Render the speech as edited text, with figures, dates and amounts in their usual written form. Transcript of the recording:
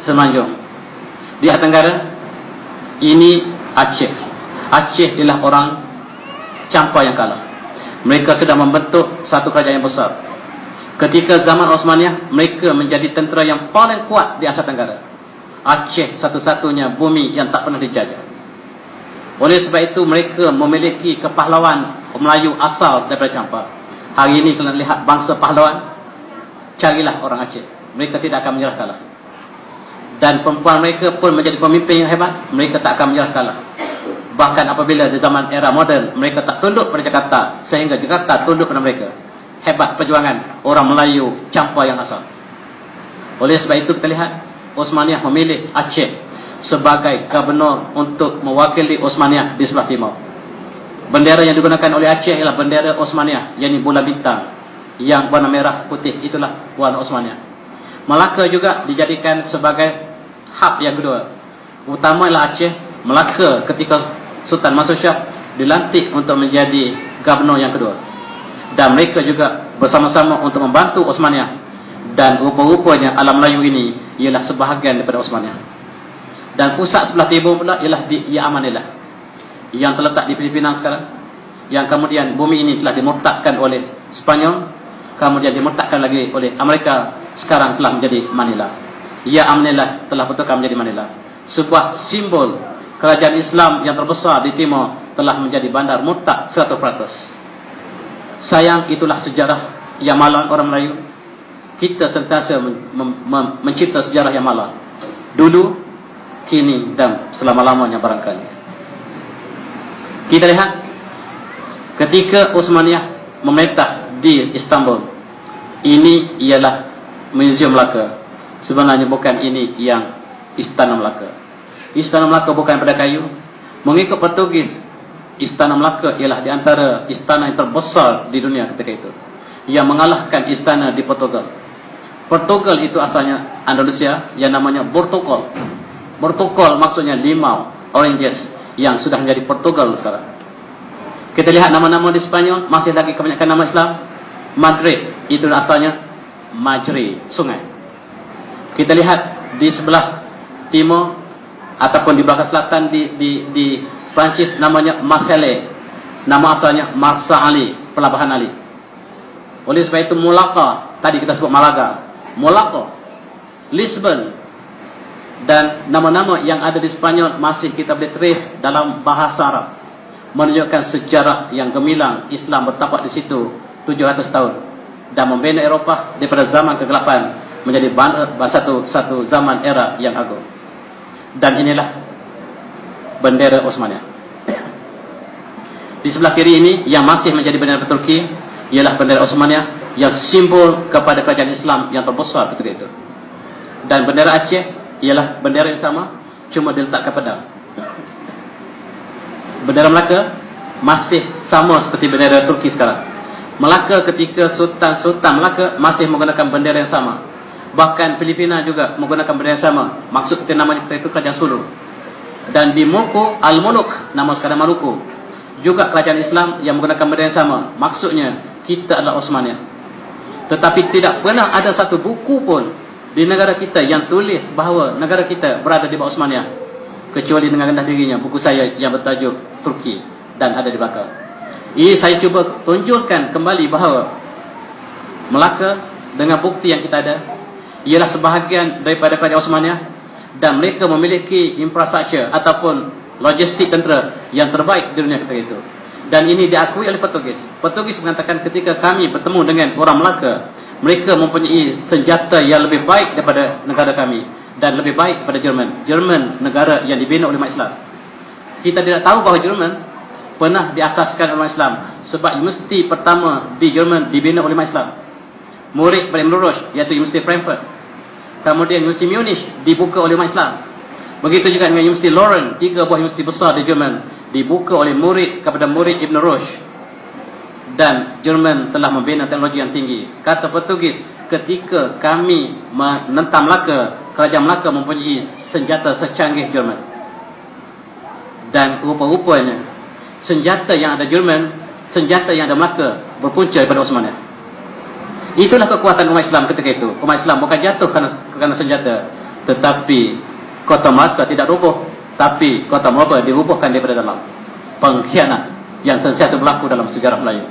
Semenanjung. Di Asia Tenggara, ini Aceh. Aceh ialah orang Campa yang kalah. Mereka sedang membentuk satu kerajaan yang besar. Ketika zaman Osmaniyah, mereka menjadi tentera yang paling kuat di Asia Tenggara. Aceh satu-satunya bumi yang tak pernah dijajah. Oleh sebab itu, mereka memiliki kepahlawan Melayu asal daripada Campa. Hari ini kalau lihat bangsa pahlawan, carilah orang Aceh. Mereka tidak akan menyerah kalah. Dan perempuan mereka pun menjadi pemimpin yang hebat. Mereka tak akan menyerah kalah. Bahkan apabila di zaman era moden, mereka tak tunduk pada Jakarta, sehingga Jakarta tunduk pada mereka. Hebat perjuangan orang Melayu Campa yang asal. Oleh sebab itu kita lihat Osmaniyah memilih Aceh sebagai gubernur untuk mewakili Osmaniyah di sebelah timur. Bendera yang digunakan oleh Aceh ialah bendera Osmaniyah, yakni bulan bintang yang warna merah putih, itulah warna Osmaniyah. Melaka juga dijadikan sebagai hub yang kedua. Utama ialah Aceh. Melaka ketika Sultan Mansur Shah dilantik untuk menjadi gubernur yang kedua. Dan mereka juga bersama-sama untuk membantu Osmaniyah. Dan rupa-rupanya alam Melayu ini ialah sebahagian daripada Osmaniyah. Dan pusat sebelah timur pula ialah di Amanillah, yang terletak di Filipina sekarang. Yang kemudian bumi ini telah dimurtadkan oleh Spanyol, kemudian dimurtadkan lagi oleh Amerika, sekarang telah menjadi Manila. Amanillah telah betulkan menjadi Manila. Sebuah simbol kerajaan Islam yang terbesar di timur telah menjadi bandar murtad 100%. Sayang, itulah sejarah yang malang orang Melayu. Kita sentiasa mencipta sejarah yang malang. Dulu, kini, dan selama-lamanya barangkali. Kita lihat ketika Osmaniyah memerintah di Istanbul, ini ialah Museum Melaka. Sebenarnya bukan ini yang Istana Melaka. Istana Melaka bukan pada kayu. Mengikut Portugis, Istana Melaka ialah di antara istana yang terbesar di dunia ketika itu, yang mengalahkan istana di Portugal. Portugal itu asalnya Andalusia, yang namanya Portugal. Portugal maksudnya limau, oranges, yang sudah menjadi Portugal sekarang. Kita lihat nama-nama di Spanyol, masih lagi kebanyakan nama Islam. Madrid, itu asalnya Majri, sungai. Kita lihat di sebelah timur ataupun di belakang selatan di Prancis, namanya Marseille. Nama asalnya Marsa Ali, Pelabuhan Ali. Oleh sebab itu Malacca, tadi kita sebut Malaga, Malacca, Lisbon, dan nama-nama yang ada di Spanyol masih kita boleh trace dalam bahasa Arab, menunjukkan sejarah yang gemilang. Islam bertapak di situ 700 tahun dan membina Eropah daripada zaman kegelapan menjadi satu zaman era yang agung. Dan inilah bendera Osmaniyah. Di sebelah kiri ini yang masih menjadi bendera Turki ialah bendera Osmaniyah, yang simbol kepada kerajaan Islam yang terbesar ketika itu. Dan bendera Aceh ialah bendera yang sama, cuma diletakkan pedang. Bendera Melaka masih sama seperti bendera Turki sekarang. Melaka ketika Sultan Melaka masih menggunakan bendera yang sama. Bahkan Filipina juga menggunakan bendera yang sama. Maksud kita namanya itu kerajaan Sulu. Dan di Maluku, Al-Muluk, nama sekarang Maluku, juga kerajaan Islam yang menggunakan bendera yang sama. Maksudnya kita adalah Osmaniyah. Tetapi tidak pernah ada satu buku pun di negara kita yang tulis bahawa negara kita berada di bawah Osmaniyah, kecuali dengan rendah dirinya buku saya yang bertajuk Turki dan ada di belakang. Ini saya cuba tunjukkan kembali bahawa Melaka dengan bukti yang kita ada ialah sebahagian daripada kerajaan Osmaniyah, dan mereka memiliki infrastruktur ataupun logistik tentera yang terbaik di dunia ketika itu. Dan ini diakui oleh Portugis. Portugis mengatakan ketika kami bertemu dengan orang Melaka, mereka mempunyai senjata yang lebih baik daripada negara kami dan lebih baik daripada Jerman. Jerman negara yang dibina oleh umat Islam. Kita tidak tahu bahawa Jerman pernah diasaskan oleh umat Islam, sebab universiti pertama di Jerman dibina oleh umat Islam. Murid pada Ibn Rushd, iaitu Universiti Frankfurt. Kemudian Universiti Munich dibuka oleh umat Islam. Begitu juga dengan Universiti Leuven, 3 buah universiti besar di Jerman dibuka oleh murid kepada murid Ibn Rushd. Dan Jerman telah membina teknologi yang tinggi. Kata Portugis, ketika kami menentang Melaka, kerajaan Melaka mempunyai senjata secanggih Jerman. Dan rupa-rupanya senjata yang ada Jerman, senjata yang ada Melaka berpunca daripada Osmaniyah. Itulah kekuatan umat Islam ketika itu. Umat Islam bukan jatuh kerana senjata, tetapi Kota Melaka tidak rubuh, tapi Kota Melaka dirubuhkan daripada dalam. Pengkhianat yang sentiasa berlaku dalam sejarah Melayu.